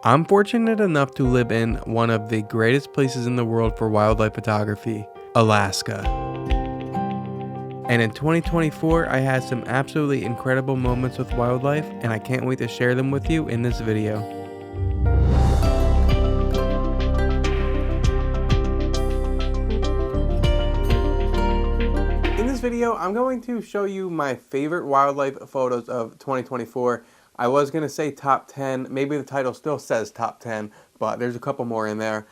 I'm fortunate enough to live in one of the greatest places in the world for wildlife photography, Alaska. And in 2024, I had some absolutely incredible moments with wildlife, and I can't wait to share them with you in this video. In this video, I'm going to show you my favorite wildlife photos of 2024. I was going to say top 10, maybe the title still says top 10, but there's a couple more in there.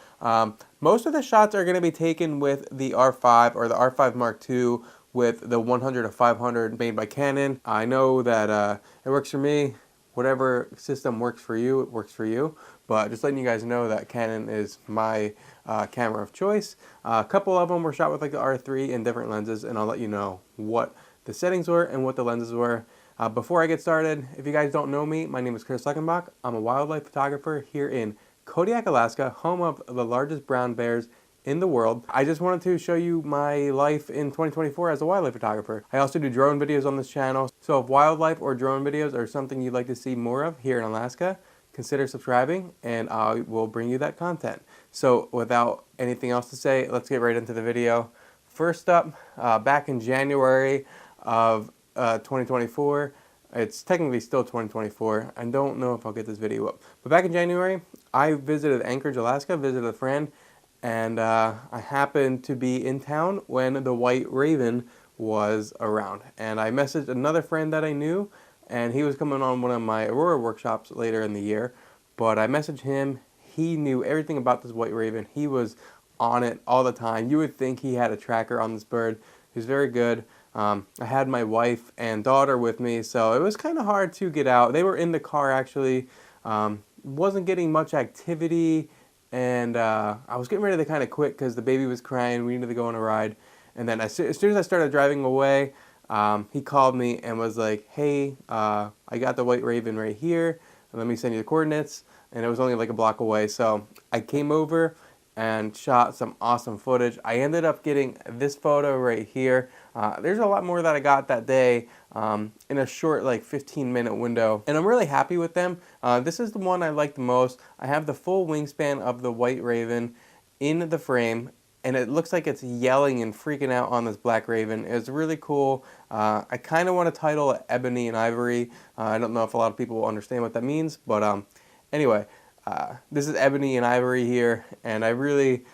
Most of the shots are going to be taken with the R5 or the R5 Mark II with the 100 to 500 made by Canon. I know that it works for me. Whatever system works for you, it works for you. But just letting you guys know that Canon is my camera of choice. A couple of them were shot with like the R3 in different lenses, and I'll let you know what the settings were and what the lenses were. Before I get started, if you guys don't know me, my name is KrisLuckPhoto. I'm a wildlife photographer here in Kodiak, Alaska, home of the largest brown bears in the world. I just wanted to show you my life in 2024 as a wildlife photographer. I also do drone videos on this channel. So if wildlife or drone videos are something you'd like to see more of here in Alaska, consider subscribing and I will bring you that content. So without anything else to say, let's get right into the video. First up, back in January of 2024, it's technically still 2024. I don't know if I'll get this video up. But back in January, I visited Anchorage, Alaska, visited a friend, and I happened to be in town when the white raven was around. And I messaged another friend that I knew, and he was coming on one of my Aurora workshops later in the year. But I messaged him. He knew everything about this white raven. He was on it all the time. You would think he had a tracker on this bird. He was very good. I had my wife and daughter with me, so it was kind of hard to get out. They were in the car actually. Wasn't getting much activity, and I was getting ready to kind of quit because the baby was crying. We needed to go on a ride. And then as soon as I started driving away, he called me and was like, hey, I got the white raven right here. Let me send you the coordinates. And it was only like a block away. So I came over and shot some awesome footage. I ended up getting this photo right here. There's a lot more that I got that day in a short like 15-minute window, and I'm really happy with them. This is the one I like the most. I have the full wingspan of the white raven in the frame, and it looks like it's yelling and freaking out on this black raven. It's really cool. I kind of want to title it Ebony and Ivory. I don't know if a lot of people will understand what that means, but anyway, this is Ebony and Ivory here, and I really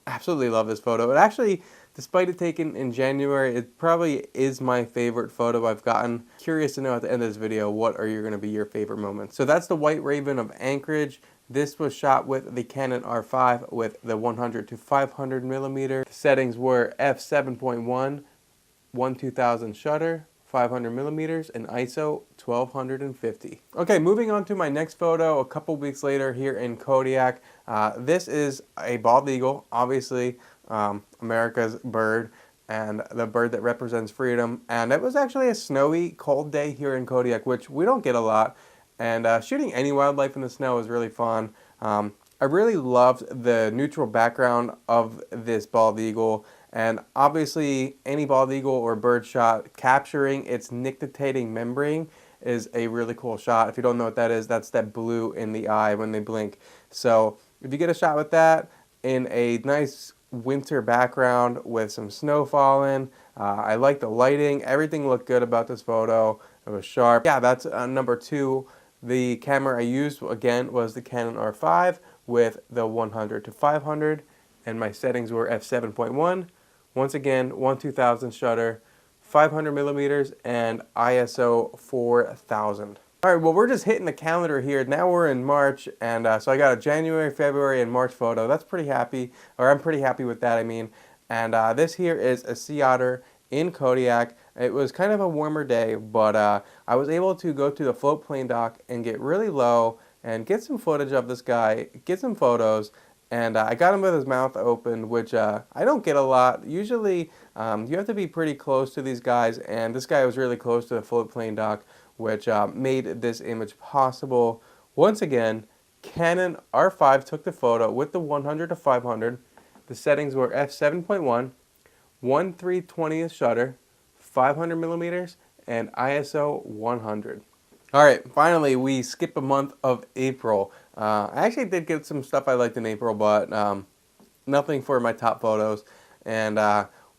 absolutely love this photo. It actually, despite it taken in January, it probably is my favorite photo I've gotten. Curious to know at the end of this video, what are going to be your favorite moments? So that's the white raven of Anchorage. This was shot with the Canon R5 with the 100 to 500 millimeter. The settings were f7.1, 1/2000 shutter, 500 millimeters, and ISO 1250. Okay, moving on to my next photo a couple weeks later here in Kodiak. This is a bald eagle, obviously America's bird and the bird that represents freedom. And it was actually a snowy, cold day here in Kodiak, which we don't get a lot. And shooting any wildlife in the snow is really fun. I really loved the neutral background of this bald eagle. And obviously, any bald eagle or bird shot capturing its nictitating membrane is a really cool shot. If you don't know what that is, that's that blue in the eye when they blink. So if you get a shot with that in a nice winter background with some snow falling, I like the lighting. Everything looked good about this photo. It was sharp. Yeah, that's number 2. The camera I used, again, was the Canon R5 with the 100 to 500, and my settings were f7.1. Once again, 1/2000 shutter, 500 millimeters, and ISO 4000. All right, well, we're just hitting the calendar here. Now we're in March, and so I got a January, February, and March photo. That's pretty happy, or I'm pretty happy with that, I mean. And this here is a sea otter in Kodiak. It was kind of a warmer day, but I was able to go to the float plane dock and get really low and get some footage of this guy, get some photos. And I got him with his mouth open, which I don't get a lot. Usually, you have to be pretty close to these guys, and this guy was really close to the float plane dock, which made this image possible. Once again, Canon R5 took the photo with the 100 to 500. The settings were f7.1, 1/320th shutter, 500 millimeters, and ISO 100. All right, finally, we skip a month of April. I actually did get some stuff I liked in April, but nothing for my top photos. And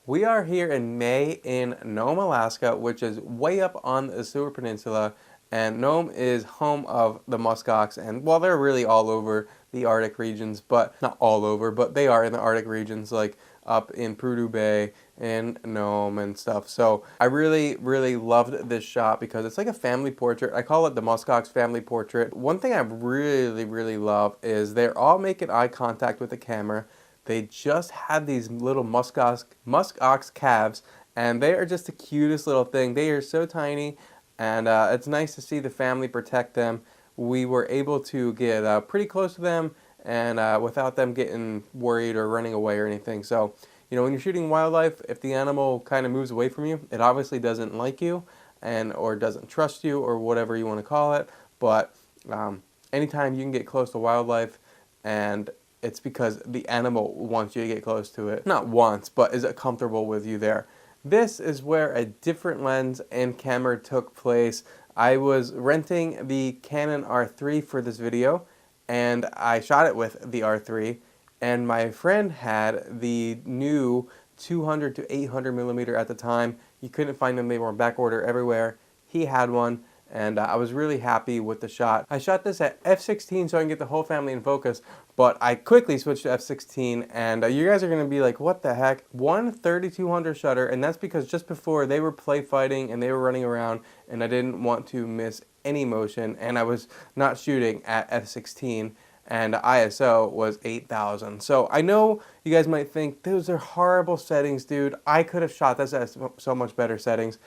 we are here in May in Nome, Alaska, which is way up on the Seward Peninsula. And Nome is home of the muskox, and well, they're really all over the Arctic regions, but not all over, but they are in the Arctic regions, like up in Prudhoe Bay and Nome and stuff. So I really, really loved this shot because it's like a family portrait. I call it the muskox family portrait. One thing I really, really love is they're all making eye contact with the camera. They just had these little muskox calves, and they are just the cutest little thing. They are so tiny, and it's nice to see the family protect them. We were able to get pretty close to them, and without them getting worried or running away or anything. So, you know, when you're shooting wildlife, if the animal kind of moves away from you, it obviously doesn't like you, and or doesn't trust you, or whatever you want to call it. But anytime you can get close to wildlife, and it's because the animal wants you to get close to it. Not wants, but is it comfortable with you there. This is where a different lens and camera took place. I was renting the Canon R3 for this video, and I shot it with the R3, and my friend had the new 200 to 800 millimeter at the time. You couldn't find them, they were on back order everywhere. He had one, and I was really happy with the shot. I shot this at f16 so I can get the whole family in focus, but I quickly switched to f16, and you guys are going to be like, what the heck? 3200 shutter, and that's because just before they were play fighting and they were running around, and I didn't want to miss any motion, and I was not shooting at f16, and ISO was 8000. So I know you guys might think, those are horrible settings, dude. I could have shot this at so much better settings.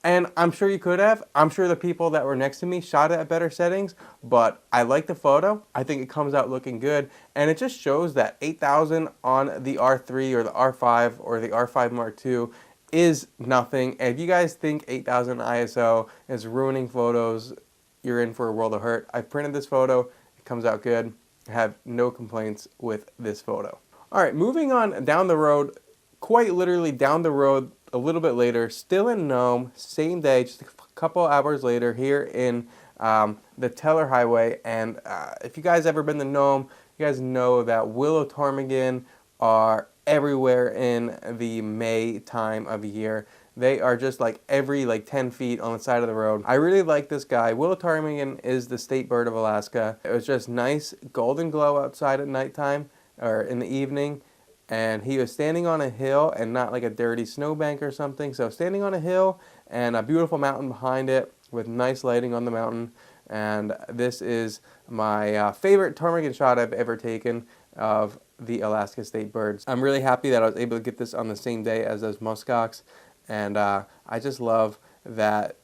And I'm sure you could have. I'm sure the people that were next to me shot it at better settings, but I like the photo. I think it comes out looking good, and it just shows that 8000 on the R3 or the R5 or the R5 Mark II is nothing. And if you guys think 8000 ISO is ruining photos, you're in for a world of hurt. I printed this photo. It comes out good. I have no complaints with this photo. All right, moving on down the road, quite literally down the road, a little bit later, still in Nome, same day, just a couple hours later, here in the Teller Highway. And if you guys ever been to Nome, you guys know that willow ptarmigan are everywhere in the May time of year. They are just like every 10 feet on the side of the road. I really like this guy. Willow ptarmigan is the state bird of Alaska. It was just nice golden glow outside at nighttime or in the evening. And he was standing on a hill and not like a dirty snowbank or something. So standing on a hill and a beautiful mountain behind it with nice lighting on the mountain. And this is my favorite ptarmigan shot I've ever taken of the Alaska state birds. I'm really happy that I was able to get this on the same day as those muskox. And I just love that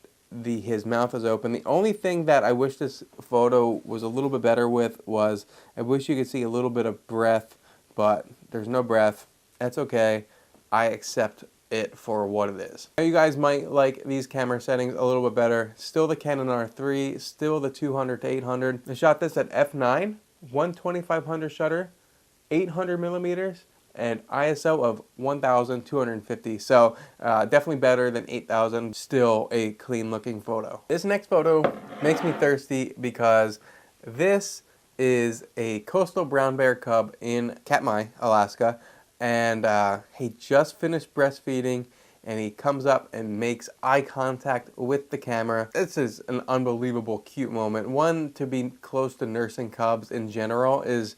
his mouth is open. The only thing that I wish this photo was a little bit better with was I wish you could see a little bit of breath, but there's no breath. That's okay. I accept it for what it is. You guys might like these camera settings a little bit better. Still the Canon R3, still the 200 to 800. I shot this at f9, 1/2500 shutter, 800 millimeters, and ISO of 1250. So definitely better than 8000. Still a clean looking photo. This next photo makes me thirsty because this is a coastal brown bear cub in Katmai, Alaska, and he just finished breastfeeding, and he comes up and makes eye contact with the camera. This is an unbelievable cute moment. One, to be close to nursing cubs in general is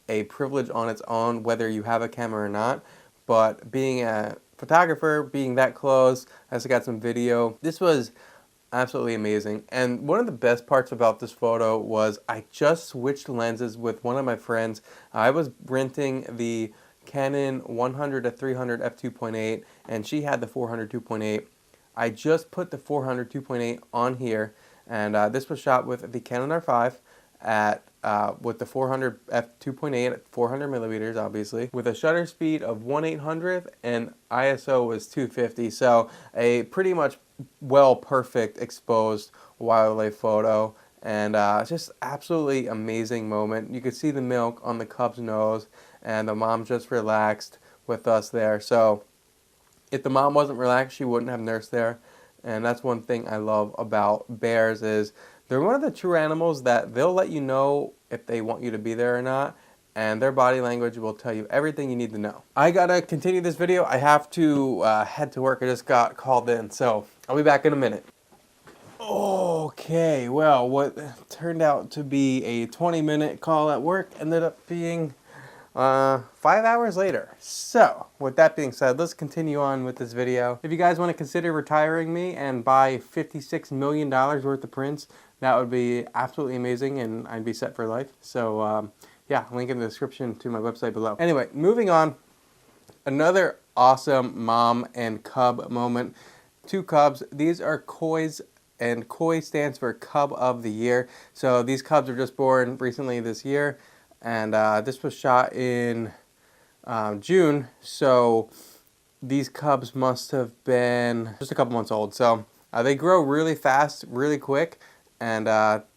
a privilege on its own, whether you have a camera or not, but being a photographer, being that close, I also got some video. This was absolutely amazing. And one of the best parts about this photo was I just switched lenses with one of my friends. I was renting the Canon 100 to 300 f2.8, and she had the 400 2.8. I just put the 400 2.8 on here, and this was shot with the Canon R5 at with the 400 f2.8 at 400 millimeters, obviously, with a shutter speed of 1/800 and ISO was 250. So a pretty much perfect exposed wildlife photo, and just absolutely amazing moment. You could see the milk on the cub's nose, and the mom just relaxed with us there. So if the mom wasn't relaxed, she wouldn't have nursed there. And that's one thing I love about bears is they're one of the true animals that they'll let you know if they want you to be there or not. And their body language will tell you everything you need to know. I gotta continue this video. I have to head to work. I just got called in, so I'll be back in a minute. Okay, well, what turned out to be a 20-minute call at work ended up being 5 hours later. So, with that being said, let's continue on with this video. If you guys want to consider retiring me and buy $56 million worth of prints, that would be absolutely amazing and I'd be set for life. So, yeah, link in the description to my website below. Anyway, moving on. Another awesome mom and cub moment. 2 cubs. These are kois, and koi stands for Cub of the Year. So these cubs were just born recently this year, and this was shot in June. So these cubs must have been just a couple months old. So they grow really fast, really quick, and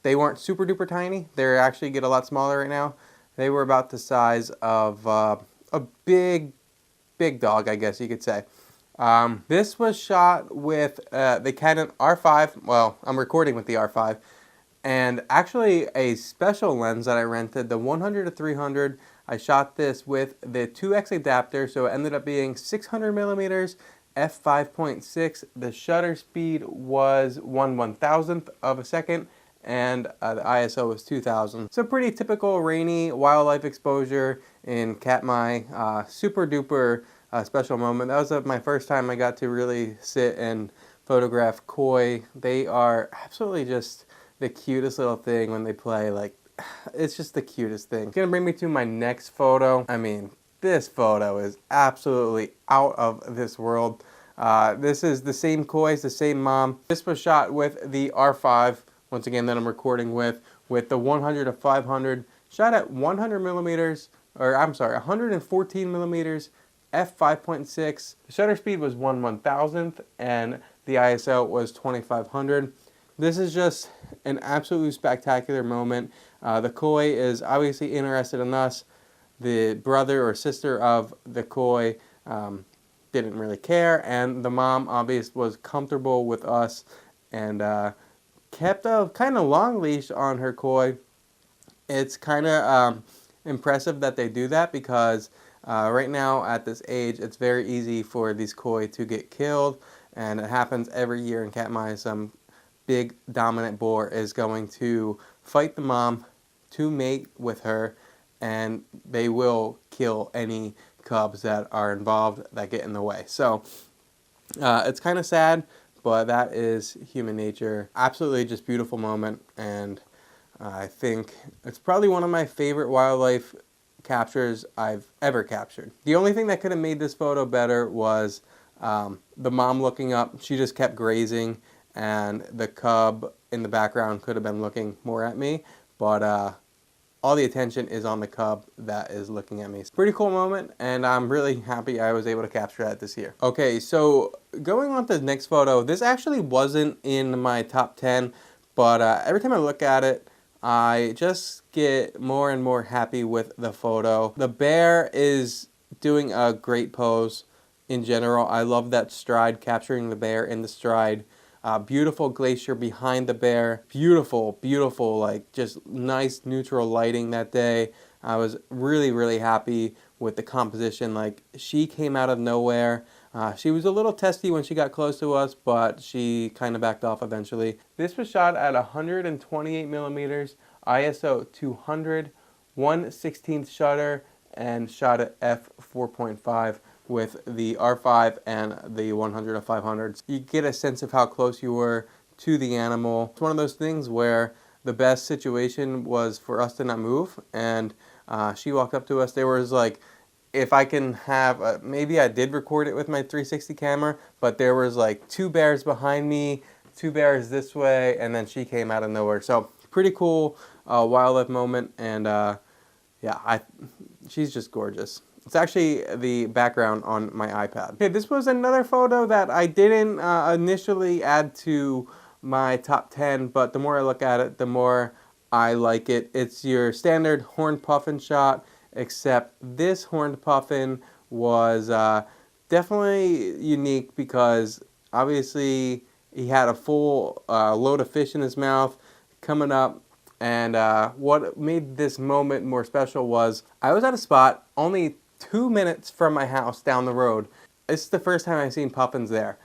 they weren't super duper tiny. They actually get a lot smaller right now. They were about the size of a big dog, I guess you could say. This was shot with the Canon R5. Well, I'm recording with the R5. And actually a special lens that I rented, the 100-300. I shot this with the 2x adapter, so it ended up being 600 millimeters, f5.6. The shutter speed was 1/1000th of a second, and the ISO was 2000. So pretty typical rainy wildlife exposure in Katmai. Super duper special moment. That was my first time I got to really sit and photograph koi. They are absolutely just the cutest little thing when they play. Like, it's just the cutest thing. It's gonna bring me to my next photo. I mean, this photo is absolutely out of this world. This is the same koi, the same mom. This was shot with the R5. Once again, that I'm recording with the 100-500, shot at 100 millimeters, or I'm sorry, 114 millimeters, f5.6. The shutter speed was 1/1000th, and the ISO was 2500. This is just an absolutely spectacular moment. The koi is obviously interested in us. The brother or sister of the koi didn't really care, and the mom obviously was comfortable with us and kept a kind of long leash on her koi. It's kind of impressive that they do that because right now at this age it's very easy for these koi to get killed, and it happens every year in Katmai. Some big dominant boar is going to fight the mom to mate with her, and they will kill any cubs that are involved that get in the way. So it's kind of sad, but that is human nature. Absolutely just beautiful moment, and I think it's probably one of my favorite wildlife captures I've ever captured. The only thing that could have made this photo better was the mom looking up. She just kept grazing, and the cub in the background could have been looking more at me, but all the attention is on the cub that is looking at me. It's a pretty cool moment, and I'm really happy I was able to capture that this year. Okay, so going on to the next photo, this actually wasn't in my top 10, but every time I look at it, I just get more and more happy with the photo. The bear is doing a great pose in general. I love that stride, capturing the bear in the stride. Beautiful glacier behind the bear. Beautiful, beautiful, like just nice neutral lighting that day. I was really, really happy with the composition. Like, she came out of nowhere. She was a little testy when she got close to us, but she kind of backed off eventually. This was shot at 128 millimeters, ISO 200, 1/16th shutter, and shot at f4.5. with the R5 and the 100-500s. You get a sense of how close you were to the animal. It's one of those things where the best situation was for us to not move, and she walked up to us. There was like, if I can have, maybe I did record it with my 360 camera, but there was like 2 bears behind me, 2 bears this way, and then she came out of nowhere. So pretty cool wildlife moment, and yeah, she's just gorgeous. It's actually the background on my iPad. Okay, this was another photo that I didn't initially add to my top 10, but the more I look at it, the more I like it. It's your standard horned puffin shot, except this horned puffin was definitely unique because obviously he had a full load of fish in his mouth coming up, And what made this moment more special was I was at a spot only 2 minutes from my house down the road. It's the first time I've seen puffins there.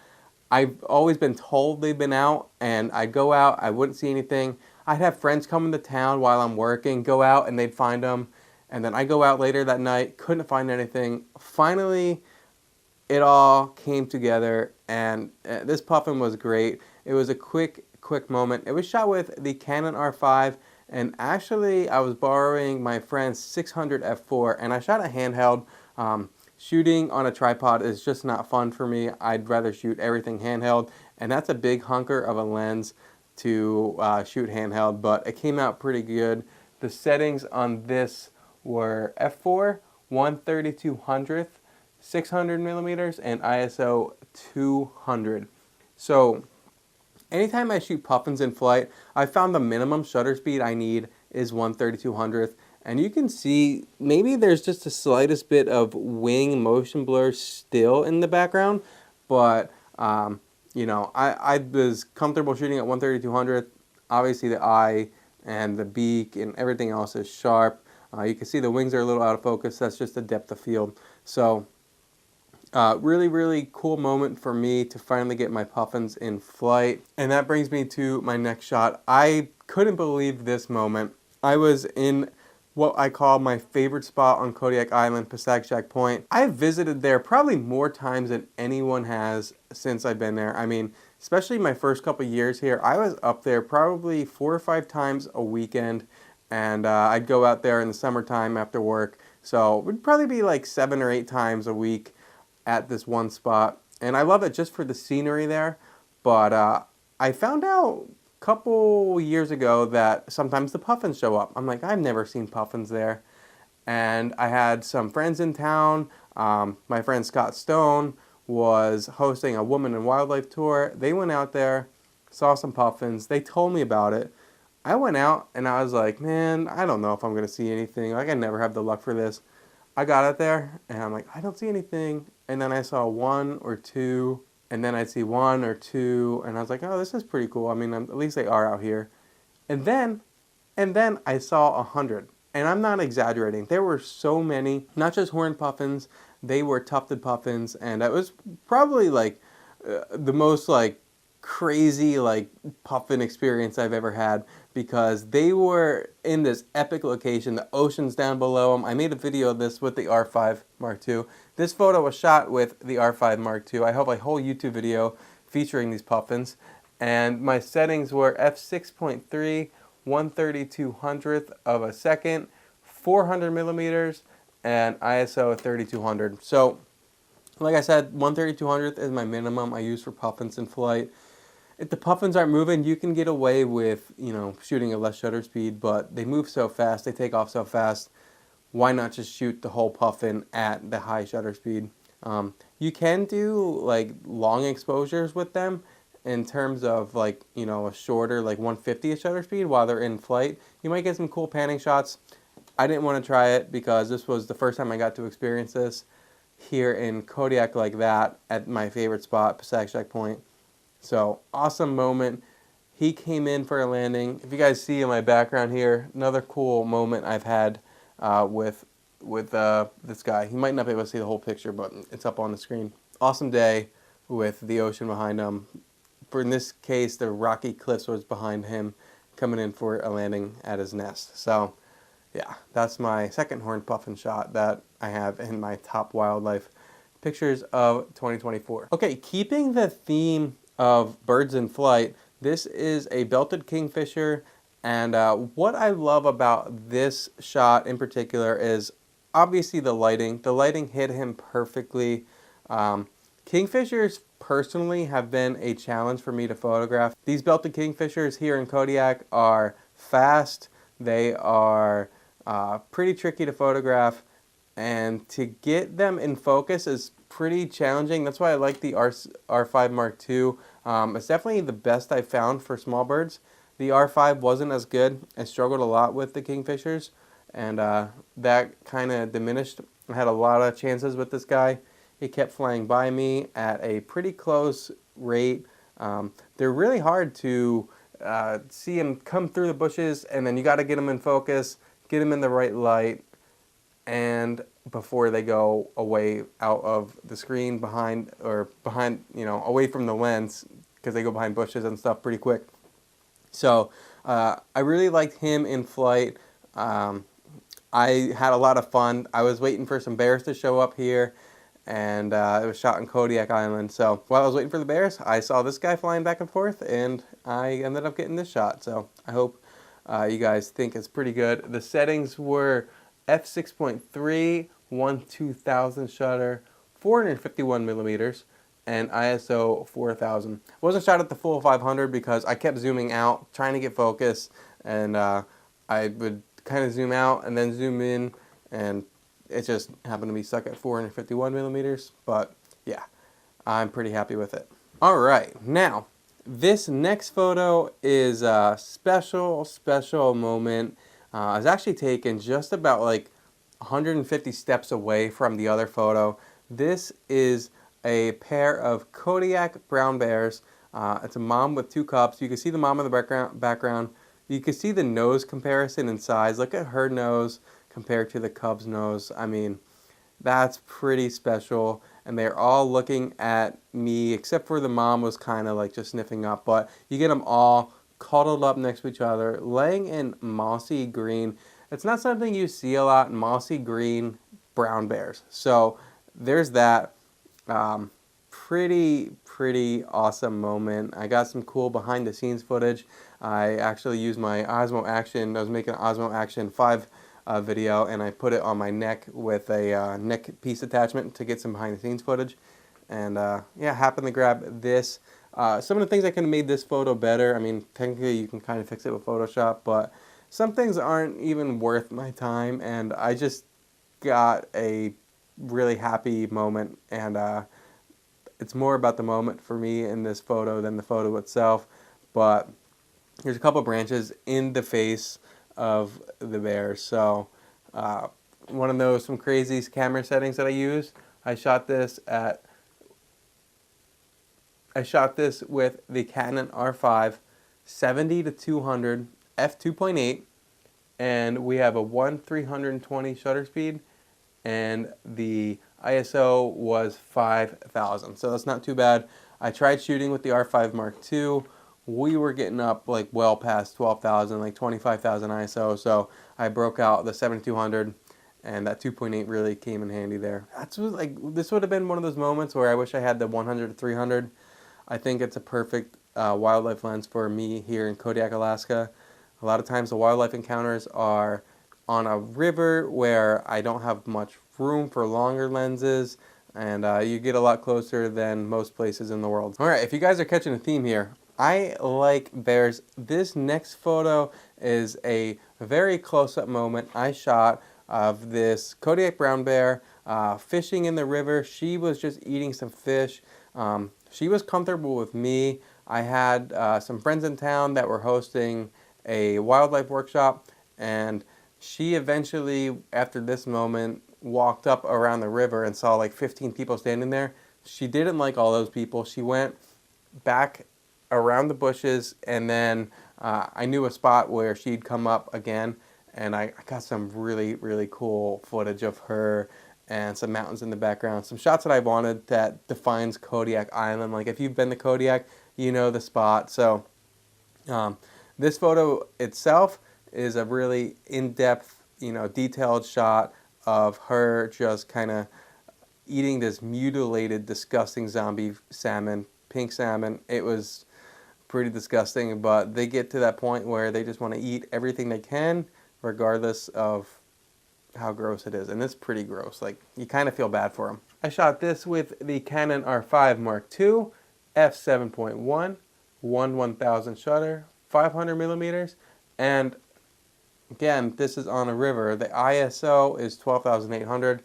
I've always been told they've been out, and I'd go out, I wouldn't see anything. I'd have friends come into town while I'm working, go out, and they'd find them. And then I go out later that night, couldn't find anything. Finally, it all came together, and this puffin was great. It was a quick moment. It was shot with the Canon R5, and actually I was borrowing my friend's 600 f4, and I shot a handheld. Shooting on a tripod is just not fun for me. I'd rather shoot everything handheld, and that's a big hunker of a lens to shoot handheld, but it came out pretty good. The settings on this were f4, 1/3200th, 600 millimeters, and ISO 200. So anytime I shoot puffins in flight, I found the minimum shutter speed I need is 1/3200th. And you can see maybe there's just the slightest bit of wing motion blur still in the background, but you know, I was comfortable shooting at 1/3200th. Obviously the eye and the beak and everything else is sharp. You can see the wings are a little out of focus. That's just the depth of field. So really cool moment for me to finally get my puffins in flight. And that brings me to my next shot. I couldn't believe this moment. I was in what I call my favorite spot on Kodiak Island, Passagshak Point. I've visited there probably more times than anyone has since I've been there. I mean, especially my first couple years here, I was up there probably 4 or 5 times a weekend, and I'd go out there in the summertime after work. So it would probably be like 7 or 8 times a week at this one spot. And I love it just for the scenery there, but I found out couple years ago that sometimes the puffins show up. I'm like, I've never seen puffins there. And I had some friends in town. My friend Scott Stone was hosting a woman and wildlife tour. They went out there, saw some puffins. They told me about it. I went out and I was like, man, I don't know if I'm going to see anything. Like, I never have the luck for this. I got out there and I'm like, I don't see anything. And then I saw 1 or 2. And then I'd see 1 or 2, and I was like, oh, this is pretty cool. I mean, at least they are out here. And then I saw 100. And I'm not exaggerating. There were so many, not just horned puffins, they were tufted puffins. And it was probably like the most like crazy like puffin experience I've ever had, because they were in this epic location. The ocean's down below them. I made a video of this with the R5 Mark II. This photo was shot with the R5 Mark II. I have a whole YouTube video featuring these puffins. And my settings were f6.3, 1/3200th of a second, 400 millimeters, and ISO 3200. So, like I said, 1/3200th is my minimum I use for puffins in flight. If the puffins aren't moving, you can get away with, you know, shooting at less shutter speed, but they move so fast, they take off so fast. Why not just shoot the whole puffin at the high shutter speed? You can do like long exposures with them in terms of like, you know, a shorter like 1/50th shutter speed while they're in flight. You might get some cool panning shots. I didn't want to try it because this was the first time I got to experience this here in Kodiak like that at my favorite spot, Passagshak Point. So awesome moment. He came in for a landing. If you guys see in my background here, another cool moment I've had with this guy. He might not be able to see the whole picture, but it's up on the screen. Awesome day with the ocean behind him. For in this case, the rocky cliffs was behind him, coming in for a landing at his nest. So yeah, that's my second horned puffin shot that I have in my top wildlife pictures of 2024. Okay, keeping the theme of birds in flight, this is a belted kingfisher, and what I love about this shot in particular is obviously the lighting. The lighting hit him perfectly. Kingfishers personally have been a challenge for me to photograph. These belted kingfishers here in Kodiak are fast, they are pretty tricky to photograph, and to get them in focus is pretty challenging. That's why I like the R5 Mark II. It's definitely the best I've found for small birds. The R5 wasn't as good. I struggled a lot with the kingfishers, and that kind of diminished. I had a lot of chances with this guy. He kept flying by me at a pretty close rate. They're really hard to see him come through the bushes, and then you got to get him in focus, get him in the right light, and before they go away out of the screen behind, away from the lens, because they go behind bushes and stuff pretty quick. So I really liked him in flight. I had a lot of fun. I was waiting for some bears to show up here, and it was shot in Kodiak Island. So while I was waiting for the bears, I saw this guy flying back and forth, and I ended up getting this shot. So I hope you guys think it's pretty good. The settings were f6.3, 1/2000 shutter, 451 millimeters, and ISO 4000. Wasn't shot at the full 500 because I kept zooming out, trying to get focus, and I would kind of zoom out and then zoom in, and it just happened to be stuck at 451 millimeters. But yeah, I'm pretty happy with it. All right, now this next photo is a special moment. I was actually taken just about like 150 steps away from the other photo. This is a pair of Kodiak brown bears. It's a mom with two cubs. You can see the mom in the background. You can see the nose comparison in size. Look at her nose compared to the cub's nose. I mean, that's pretty special. And they're all looking at me, except for the mom was kind of like just sniffing up. But you get them all cuddled up next to each other, laying in mossy green. It's not something you see a lot, mossy green brown bears. So there's that. Pretty awesome moment. I got some cool behind the scenes footage. I actually used my Osmo Action. I was making an Osmo Action 5 video, and I put it on my neck with a neck piece attachment to get some behind the scenes footage. And yeah, happened to grab this. Some of the things that could have made this photo better, I mean, technically you can kind of fix it with Photoshop, but some things aren't even worth my time, and I just got a really happy moment, and it's more about the moment for me in this photo than the photo itself. But there's a couple branches in the face of the bear. So one of those some crazy camera settings that I used. I shot this with the Canon R5 70-200 f2.8, and we have a 1/320 shutter speed, and the ISO was 5000, so that's not too bad. I tried shooting with the R5 Mark II. We were getting up like well past 12,000, like 25,000 ISO, so I broke out the 7200, and that 2.8 really came in handy there. This would have been one of those moments where I wish I had the 100-300. I think it's a perfect wildlife lens for me here in Kodiak, Alaska. A lot of times the wildlife encounters are on a river where I don't have much room for longer lenses, and you get a lot closer than most places in the world. Alright, if you guys are catching a theme here, I like bears. This next photo is a very close-up moment I shot of this Kodiak brown bear fishing in the river. She was just eating some fish. She was comfortable with me. I had some friends in town that were hosting a wildlife workshop, and she eventually, after this moment, walked up around the river and saw like 15 people standing there. She didn't like all those people. She went back around the bushes, and then I knew a spot where she'd come up again, and I got some really cool footage of her and some mountains in the background, some shots that I wanted that defines Kodiak Island. Like if you've been to Kodiak, you know the spot. So this photo itself is a really in-depth, detailed shot of her just kind of eating this mutilated, disgusting zombie salmon, pink salmon. It was pretty disgusting, but they get to that point where they just want to eat everything they can, regardless of how gross it is. And it's pretty gross. Like, you kind of feel bad for them. I shot this with the Canon R5 Mark II, f7.1, 1/1000 shutter, 500 millimeters, and again, this is on a river. The ISO is 12,800.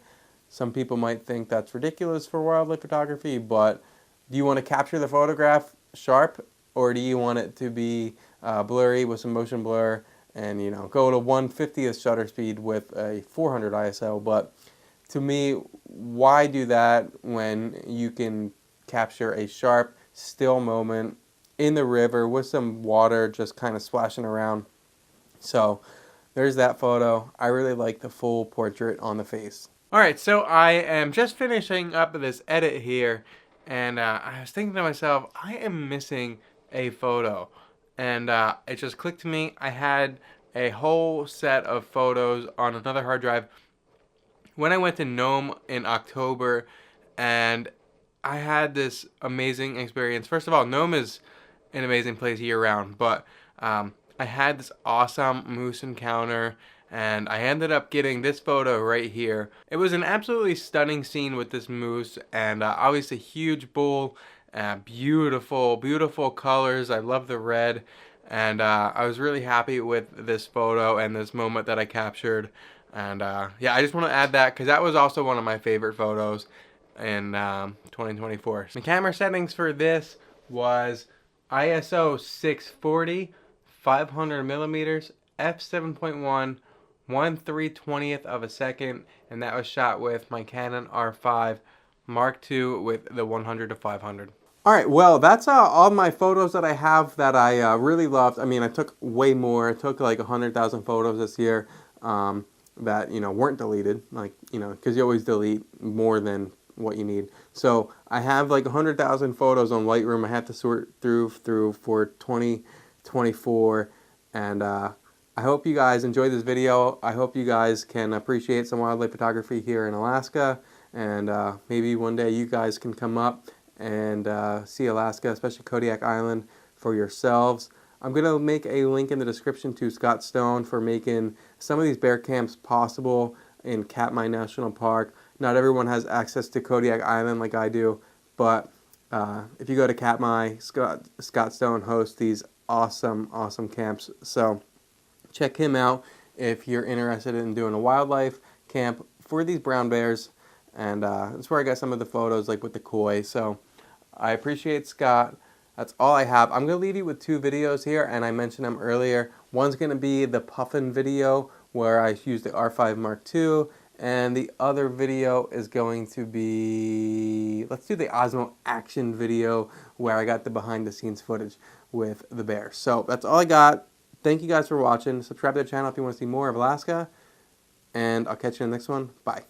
Some people might think that's ridiculous for wildlife photography, but do you want to capture the photograph sharp, or do you want it to be blurry with some motion blur and go to 1/50th shutter speed with a 400 ISO? But to me, why do that when you can capture a sharp, still moment in the river with some water just kind of splashing around. So there's that photo. I really like the full portrait on the face. Alright, so I am just finishing up this edit here, and I was thinking to myself, I am missing a photo. And it just clicked to me. I had a whole set of photos on another hard drive when I went to Nome in October, and I had this amazing experience. First of all, Nome is an amazing place year-round, but I had this awesome moose encounter, and I ended up getting this photo right here. It was an absolutely stunning scene with this moose, and obviously huge bull, beautiful, beautiful colors. I love the red, and I was really happy with this photo and this moment that I captured. And yeah, I just want to add that because that was also one of my favorite photos in 2024. The camera settings for this was ISO 640, 500 millimeters, f7.1, 1/320th of a second, and that was shot with my Canon R5 Mark II with the 100 to 500. All right, well, that's all my photos that I have that I really loved. I mean, I took way more. I took like 100,000 photos this year that, you know, weren't deleted, like, you know, because you always delete more than what you need. So I have like 100,000 photos on Lightroom. I have to sort through for 2024, and I hope you guys enjoyed this video. I hope you guys can appreciate some wildlife photography here in Alaska, and maybe one day you guys can come up and see Alaska, especially Kodiak Island, for yourselves. I'm going to make a link in the description to Scott Stone for making some of these bear camps possible in Katmai National Park. Not everyone has access to Kodiak Island like I do, but if you go to Katmai, Scott Stone hosts these awesome, awesome camps. So check him out if you're interested in doing a wildlife camp for these brown bears. And that's where I got some of the photos, like with the koi. So I appreciate Scott. That's all I have. I'm going to leave you with two videos here, and I mentioned them earlier. One's going to be the Puffin video, where I used the R5 Mark II, and the other video is going to be, let's do the Osmo action video, where I got the behind-the-scenes footage with the bear. So that's all I got. Thank you guys for watching. Subscribe to the channel if you want to see more of Alaska, and I'll catch you in the next one. Bye.